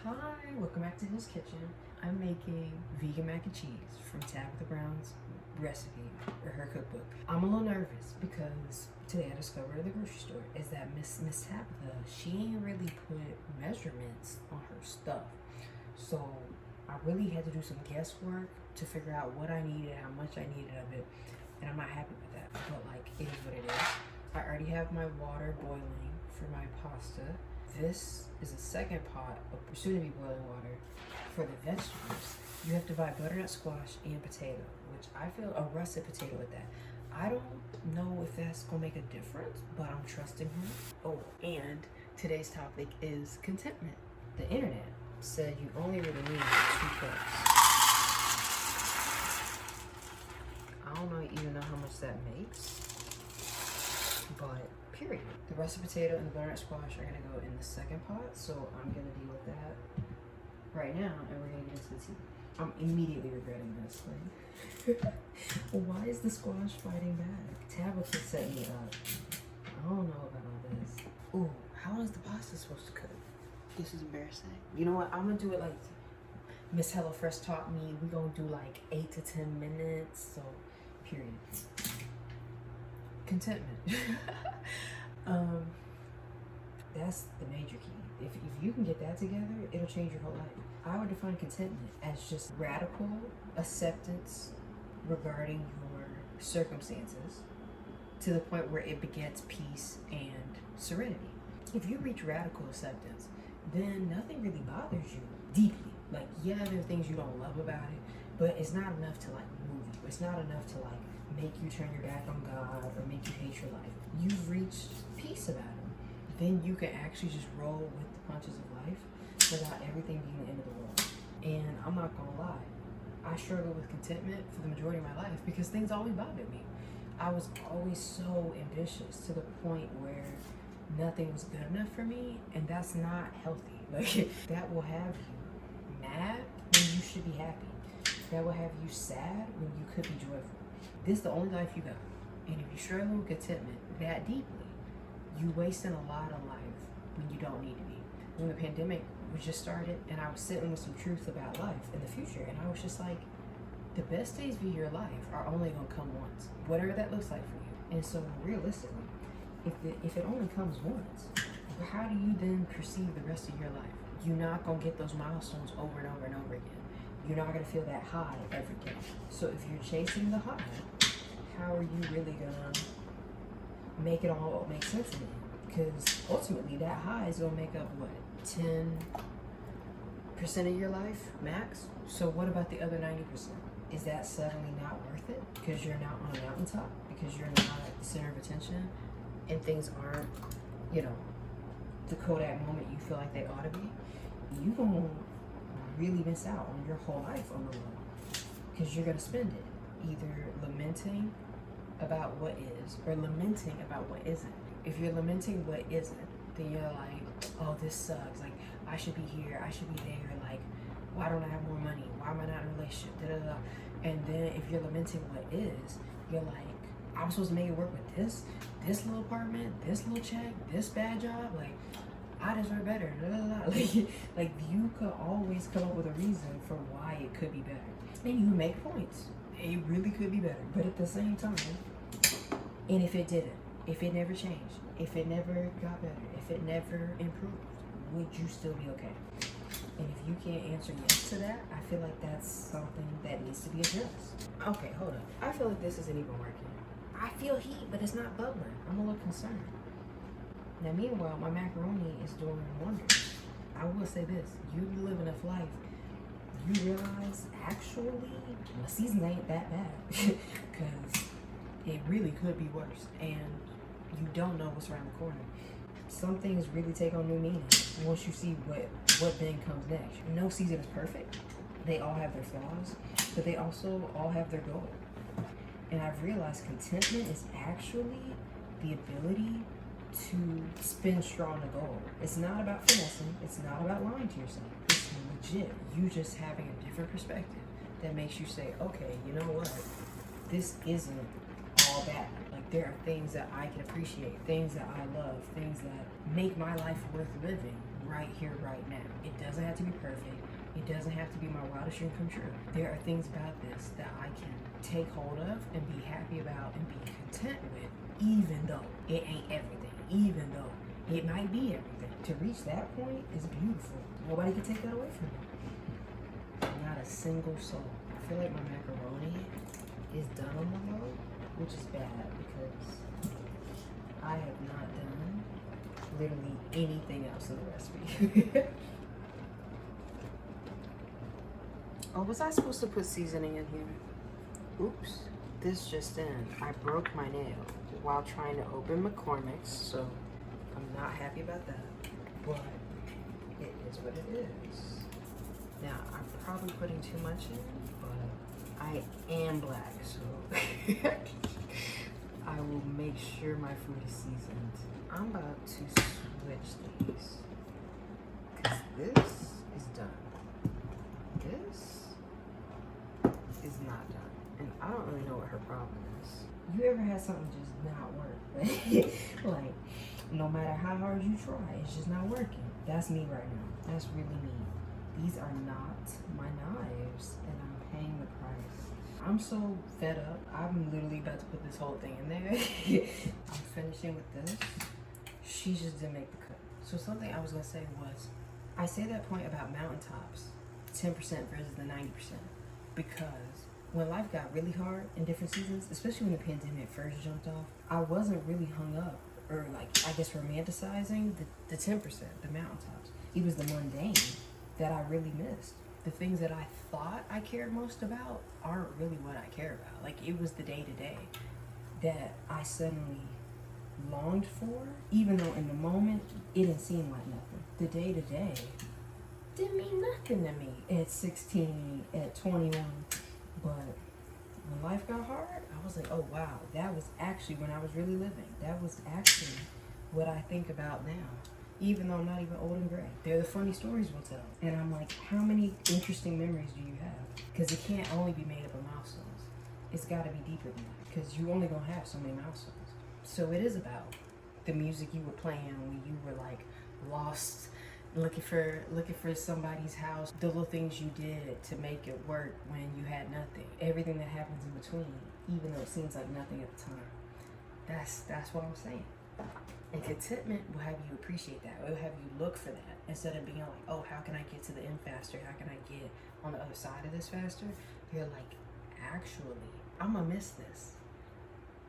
Hi, welcome back to Hill's Kitchen. I'm making vegan mac and cheese from Tabitha Brown's recipe or her cookbook. I'm a little nervous because today I discovered at the grocery store is that Miss Tabitha, she ain't really put measurements on her stuff. So I really had to do some guesswork to figure out what I needed, how much I needed of it, and I'm not happy with that. But like, it is what it is. I already have my water boiling for my pasta. This is a second pot of soon-to-be boiling water for the vegetables. You have to buy butternut squash and potato, which I feel a russet potato with that. I don't know if that's gonna make a difference, but I'm trusting her. Oh, and today's topic is contentment. The internet said you only really need 2 cups. I don't even know how much that makes, but period. The russet potato and the butternut squash are gonna go in the second pot, so I'm gonna deal with that right now, and we're gonna get into the tea. I'm immediately regretting this. Like, why is the squash fighting back? Tabitha set me up. I don't know about all this. Ooh, how is the pasta supposed to cook? This is embarrassing. You know what? I'm gonna do it like Miss HelloFresh taught me. We're gonna do like 8 to 10 minutes. So, period. Contentment. That's the major key. If you can get that together, it'll change your whole life. I would define contentment as just radical acceptance regarding your circumstances to the point where it begets peace and serenity. If you reach radical acceptance, then nothing really bothers you deeply. Like, yeah, there are things you don't love about it, but it's not enough to like move you. It's not enough to like make you turn your back on God or make you hate your life. You've reached peace about it. Then you can actually just roll with the punches of life without everything being the end of the world. And I'm not gonna lie, I struggled with contentment for the majority of my life because things always bothered me. I was always so ambitious to the point where nothing was good enough for me, and that's not healthy. Like, that will have you mad when you should be happy. That will have you sad when you could be joyful. This is the only life you got. And if you struggle with contentment that deeply, you wasting a lot of life when you don't need to be. When the pandemic was just started and I was sitting with some truth about life in the future, and I was just like, the best days of your life are only gonna come once, whatever that looks like for you. And so realistically, if it only comes once, how do you then perceive the rest of your life? You're not gonna get those milestones over and over and over again. You're not gonna feel that high every day. So if you're chasing the high, how are you really gonna make it all make sense in it? Because ultimately that high is gonna make up what, 10% of your life max? So what about the other 90%? Is that suddenly not worth it because you're not on a mountaintop, because you're not at the center of attention, and things aren't, the Kodak moment you feel like they ought to be? You gonna really miss out on your whole life on the road because you're gonna spend it either lamenting about what is or lamenting about what isn't. If you're lamenting what isn't, then you're like, oh, this sucks. Like, I should be here, I should be there. Like, why don't I have more money? Why am I not in a relationship? Da, da, da. And then if you're lamenting what is, you're like, I'm supposed to make it work with this little apartment, this little check, this bad job. Like, I deserve better. Da, da, da. Like you could always come up with a reason for why it could be better. And you make points. It really could be better. But at the same time, and if it didn't, if it never changed, if it never got better, if it never improved, would you still be okay? And if you can't answer yes to that, I feel like that's something that needs to be addressed. Okay, hold up. I feel like this isn't even working. I feel heat, but it's not bubbling. I'm a little concerned. Now, meanwhile, my macaroni is doing wonders. I will say this, you live enough life, you realize actually my season ain't that bad because it really could be worse, and you don't know what's around the corner. Some things really take on new meaning once you see what then comes next. No season is perfect. They all have their flaws, but they also all have their goal. And I've realized contentment is actually the ability to spin straw in a goal. It's not about finessing. It's not about lying to yourself. It's legit. You just having a different perspective that makes you say, okay, you know what? This isn't all bad. Like, there are things that I can appreciate, things that I love, things that make my life worth living, right here, right now. It doesn't have to be perfect. It doesn't have to be my wildest dream come true. There are things about this that I can take hold of and be happy about and be content with, even though it ain't everything, even though it might be everything. To reach that point is beautiful. Nobody can take that away from me. Not a single soul. I feel like my macaroni is done on the low, which is bad because I have not done literally anything else in the recipe. Oh, was I supposed to put seasoning in here? Oops. This just in. I broke my nail while trying to open McCormick's, so I'm not happy about that. But it is what it is. Now, I'm probably putting too much in, but I am black, so I will make sure my food is seasoned. I'm about to switch these, because this is done. This is not done. And I don't really know what her problem is. You ever had something just not work? Like, no matter how hard you try, it's just not working. That's me right now. That's really me. These are not my knives, and I'm paying the price. I'm so fed up. I'm literally about to put this whole thing in there. I'm finishing with this. She just didn't make the cut. So something I was gonna say was, I say that point about mountaintops, 10% versus the 90%, because when life got really hard in different seasons, especially when the pandemic first jumped off, I wasn't really hung up or like, I guess, romanticizing the 10%, the mountaintops. It was the mundane that I really missed. The things that I thought I cared most about aren't really what I care about. Like, it was the day-to-day that I suddenly longed for, even though in the moment it didn't seem like nothing. The day-to-day didn't mean nothing to me at 16, at 21. But when life got hard, I was like, oh wow, that was actually when I was really living. That was actually what I think about now, even though I'm not even old and gray. They're the funny stories we'll tell. And I'm like, how many interesting memories do you have? Because it can't only be made up of milestones. It's got to be deeper than that, because you're only going to have so many milestones. So it is about the music you were playing when you were like lost, looking for somebody's house, the little things you did to make it work when you had nothing, everything that happens in between, even though it seems like nothing at the time. That's what I'm saying. And contentment will have you appreciate that. It will have you look for that instead of being like, oh, how can I get to the end faster? How can I get on the other side of this faster? You're like, actually, I'm gonna miss this,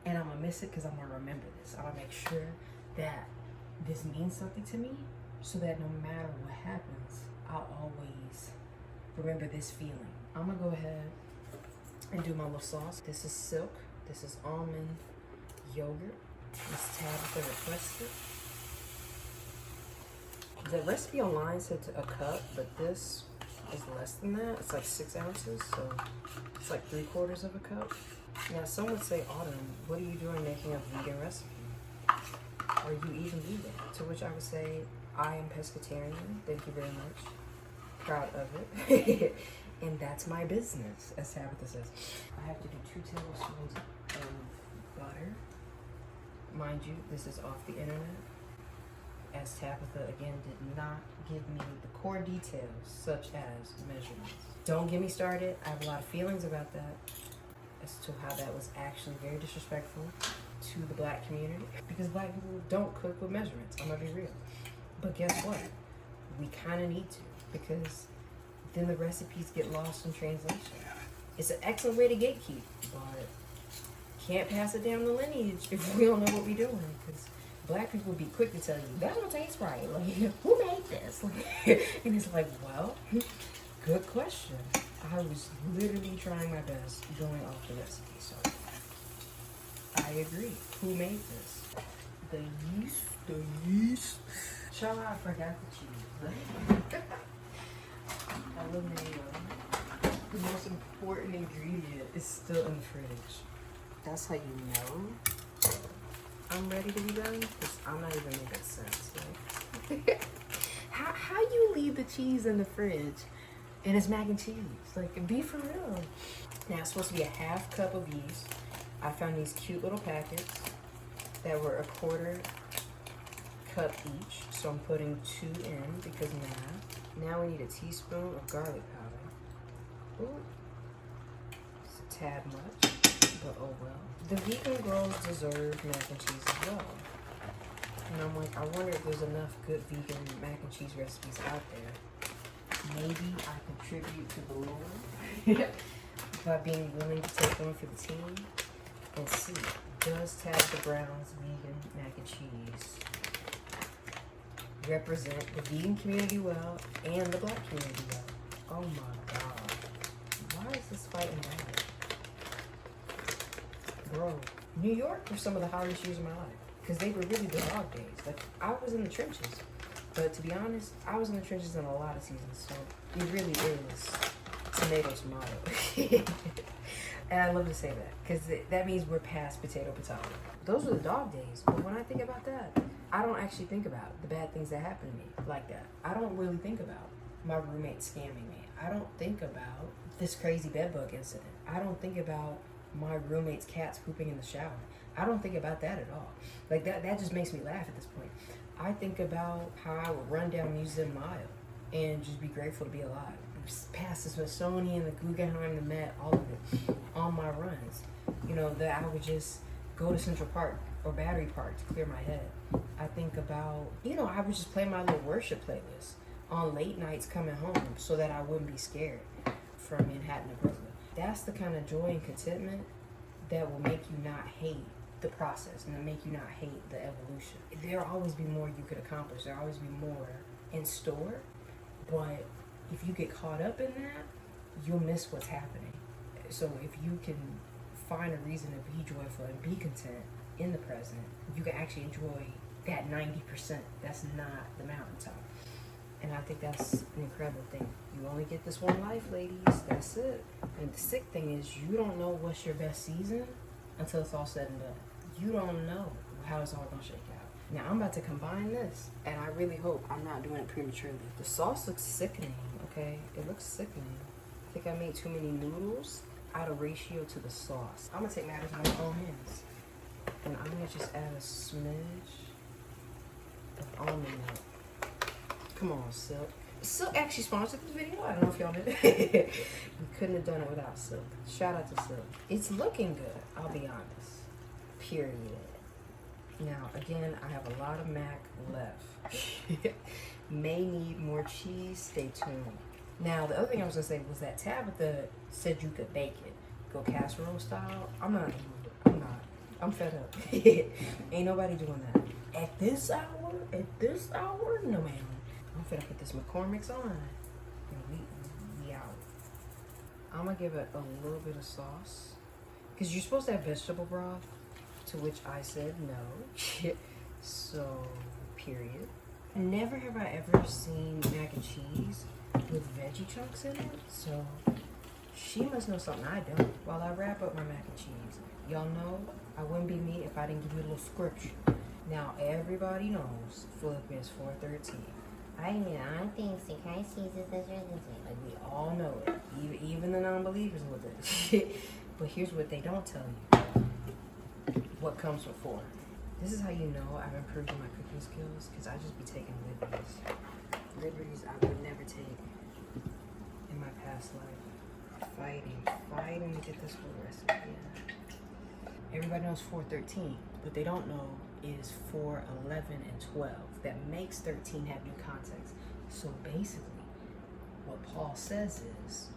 and I'm gonna miss it because I'm gonna remember this. I'm gonna make sure that this means something to me, so that no matter what happens, I'll always remember this feeling. I'm gonna go ahead and do my little sauce. This is silk. This is almond yogurt. This Tabitha requested. The recipe online said a cup, but this is less than that. It's like 6 ounces, so it's like 3/4 of a cup. Now, some would say, Autumn, what are you doing making a vegan recipe? Are you even vegan? To which I would say, I am pescatarian, thank you very much. Proud of it. And that's my business, as Tabitha says. I have to do 2 tablespoons of butter. Mind you, this is off the internet, as Tabitha, again, did not give me the core details, such as measurements. Don't get me started. I have a lot of feelings about that, as to how that was actually very disrespectful to the Black community, because Black people don't cook with measurements. I'm gonna be real. But guess what? We kind of need to, because then the recipes get lost in translation. It's an excellent way to gatekeep, but can't pass it down the lineage if we don't know what we're doing, because Black people be quick to tell you, that don't taste right. Like, who made this? And it's like, well, good question. I was literally trying my best going off the recipe, so I agree. Who made this? The yeast. Child, I forgot the cheese. LMAO. The most important ingredient is still in the fridge. That's how you know I'm ready to be done, because I'm not even making sense. Like, how you leave the cheese in the fridge and it's mac and cheese? Like, be for real. Now, it's supposed to be a 1/2 cup of yeast. I found these cute little packets that were 1/4 cup each. So I'm putting 2 in because math. Now we need a teaspoon of garlic powder. Ooh, it's a tad much, but oh well. The vegan girls deserve mac and cheese as well. And I'm like, I wonder if there's enough good vegan mac and cheese recipes out there. Maybe I contribute to the lore by being willing to take one for the team and see, does Tabitha Brown's vegan mac and cheese represent the vegan community well and the black community well? Oh my God. Why is this fighting back? Bro, New York were some of the hottest years of my life because they were really the dog days. Like, I was in the trenches. But to be honest, I was in the trenches in a lot of seasons, so it really is tomato. And I love to say that because that means we're past potato. Those were the dog days. But when I think about that, I don't actually think about the bad things that happened to me like that. I don't really think about my roommate scamming me. I don't think about this crazy bedbug incident. I don't think about my roommate's cats pooping in the shower. I don't think about that at all. Like that just makes me laugh at this point. I think about how I would run down Museum Mile and just be grateful to be alive. Past the Smithsonian, the Guggenheim, the Met, all of it on my runs. You know, that I would just go to Central Park or Battery Park to clear my head. I think about, you know, I would just play my little worship playlist on late nights coming home so that I wouldn't be scared from Manhattan to Brooklyn. That's the kind of joy and contentment that will make you not hate the process and make you not hate the evolution. There'll always be more you could accomplish. There'll always be more in store, but if you get caught up in that, you'll miss what's happening. So if you can find a reason to be joyful and be content in the present, you can actually enjoy that 90% that's not the mountaintop. And I think that's an incredible thing. You only get this one life, ladies. That's it. And the sick thing is you don't know what's your best season until it's all said and done. You don't know how it's all gonna shake out. Now I'm about to combine this, and I really hope I'm not doing it prematurely. The sauce looks sickening, okay? It looks sickening. I think I made too many noodles out of ratio to the sauce. I'm gonna take matters in my own hands. And I'm gonna just add a smidge of almond milk. Come on, Silk. Silk actually sponsored this video. I don't know if y'all knew. We couldn't have done it without Silk. Shout out to Silk. It's looking good, I'll be honest. Period. Now, again, I have a lot of mac left. May need more cheese. Stay tuned. Now, the other thing I was gonna say was that Tabitha said you could bake it. Go casserole style. I'm not. I'm fed up. Ain't nobody doing that. At this hour, no ma'am. I'm finna put this McCormick's on. And we out. I'm gonna give it a little bit of sauce. Because you're supposed to have vegetable broth, to which I said no. So, period. Never have I ever seen mac and cheese with veggie chunks in it. So, she must know something I don't. While I wrap up my mac and cheese, y'all know I wouldn't be me if I didn't give you a little scripture. Now, everybody knows Philippians 4:13. I think Christ Jesus is risen. Like, we all know it. Even the non-believers know this. But here's what they don't tell you. What comes before. This is how you know I've improved in my cooking skills, because I just be taking liberties. Liberties I would never take in my past life. Fighting to get this whole recipe in. Everybody knows 4:13. What they don't know is 4, 11, and 12. That makes 13 have new context. So basically, what Paul says is,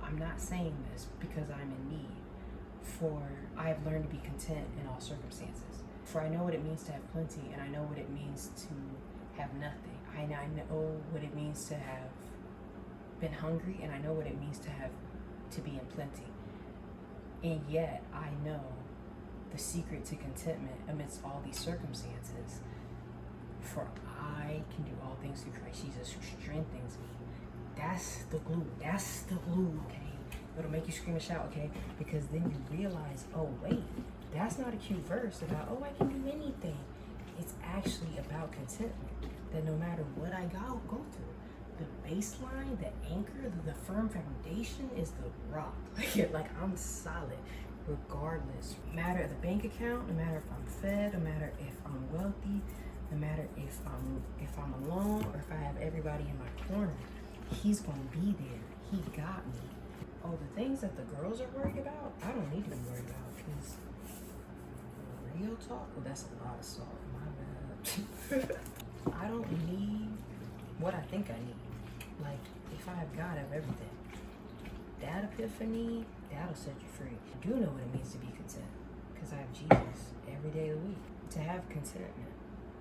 I'm not saying this because I'm in need, for I have learned to be content in all circumstances. For I know what it means to have plenty, and I know what it means to have nothing. I know what it means to have been hungry, and I know what it means to be in plenty. And yet, I know the secret to contentment amidst all these circumstances. For I can do all things through Christ Jesus who strengthens me. That's the glue. That's the glue, okay? It'll make you scream and shout, okay? Because then you realize, oh, wait, that's not a cute verse about, oh, I can do anything. It's actually about contentment. That no matter what I go through, the baseline, the anchor, the firm foundation is the rock. Like I'm solid regardless. No matter the bank account, no matter if I'm fed, no matter if I'm wealthy, No matter if I'm alone or if I have everybody in my corner, he's gonna be there. He got me. Oh, the things that the girls are worried about, I don't need to be worried about, because real talk, well, that's a lot of salt, my bad. I don't need what I think I need. Like, if I have God, I have everything. That epiphany, that'll set you free. I do know what it means to be content, because I have Jesus every day of the week. To have contentment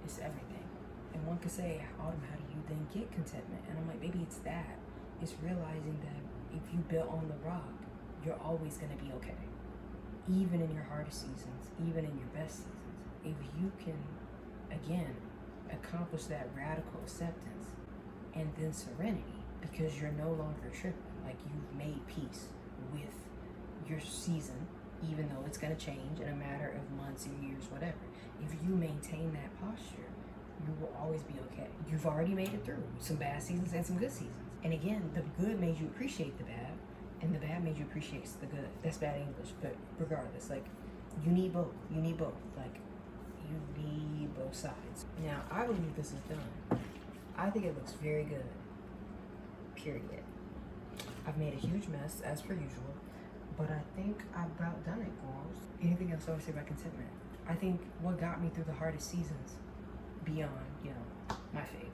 is everything. And one could say, Autumn, how do you then get contentment? And I'm like, maybe it's that. It's realizing that if you built on the rock, you're always going to be okay. Even in your hardest seasons, even in your best seasons. If you can, again, accomplish that radical acceptance and then serenity, because you're no longer tripping. Like, you've made peace with your season, even though it's going to change in a matter of months or years, whatever. If you maintain that posture, you will always be okay. You've already made it through some bad seasons and some good seasons. And again, the good made you appreciate the bad, and the bad made you appreciate the good. That's bad English, but regardless, like, you need both. You need both. Like, you need both sides. Now, I believe this is done. I think it looks very good. Period. I've made a huge mess, as per usual, but I think I've about done it, girls. Anything else I want to say about contentment? I think what got me through the hardest seasons, beyond, my faith,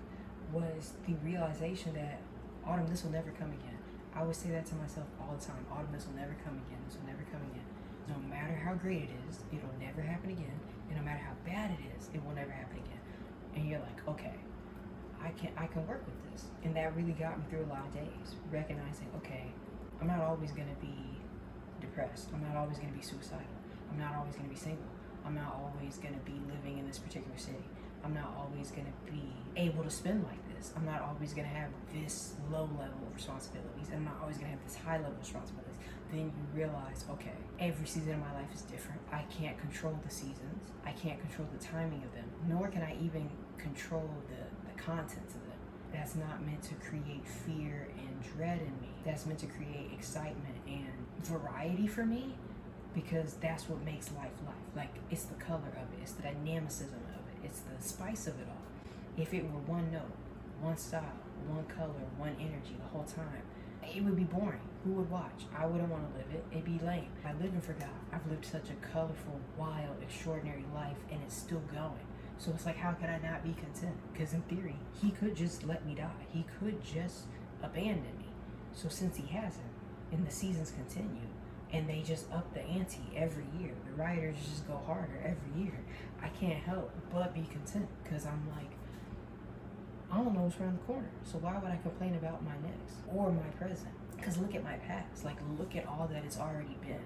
was the realization that, Autumn, this will never come again. I would say that to myself all the time. Autumn, this will never come again. This will never come again. No matter how great it is, it'll never happen again. And no matter how bad it is, it will never happen again. And you're like, okay, I can work with this. And that really got me through a lot of days. Recognizing, okay, I'm not always gonna be depressed. I'm not always gonna be suicidal. I'm not always gonna be single. I'm not always gonna be living in this particular city. I'm not always gonna be able to spend like this. I'm not always gonna have this low level of responsibilities. I'm not always gonna have this high level of responsibilities. Then you realize, okay, every season of my life is different. I can't control the seasons. I can't control the timing of them, nor can I even control the contents of them. That's not meant to create fear and dread in me. That's meant to create excitement and variety for me, because that's what makes life life. Like, it's the color of it. It's the dynamicism of it. It's the spice of it all. If it were one note, one style, one color, one energy the whole time, it would be boring. Who would watch? I wouldn't want to live it. It'd be lame. I'm living for God. I've lived such a colorful, wild, extraordinary life, and it's still going. So it's like, how could I not be content? Because in theory, he could just let me die. He could just abandon me. So since he hasn't, and the seasons continue, and they just up the ante every year, the writers just go harder every year, I can't help but be content, because I'm like, I don't know what's around the corner. So why would I complain about my next or my present? Because look at my past. Like, look at all that it's already been.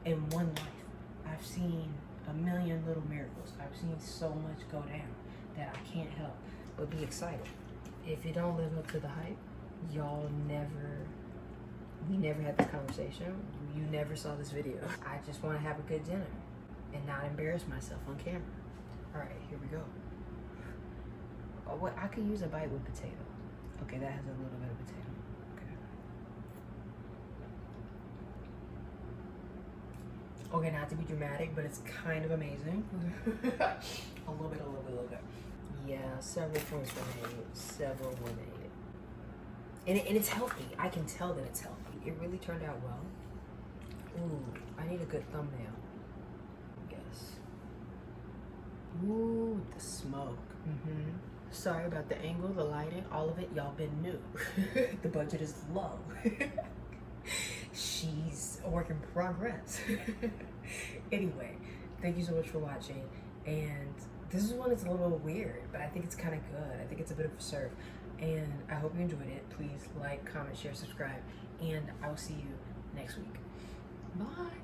In one life, I've seen a million little miracles. I've seen so much go down that I can't help but be excited. If you don't live up to the hype, we never had this conversation. You never saw this video. I just want to have a good dinner and not embarrass myself on camera. All right, here we go. Oh, what? I could use a bite with potato. Okay, that has a little bit of potato. Okay, not to be dramatic, but it's kind of amazing. A little bit. Yeah, several points were made. Several were made. And it's healthy. I can tell that it's healthy. It really turned out well. Ooh, I need a good thumbnail. Yes. Ooh, the smoke. Sorry about the angle, the lighting, all of it. Y'all been new. The budget is low. She's a work in progress. Anyway, thank you so much for watching. And this is one that's a little weird, but I think it's kind of good. I think it's a bit of a serve. And I hope you enjoyed it. Please like, comment, share, subscribe. And I will see you next week. Bye.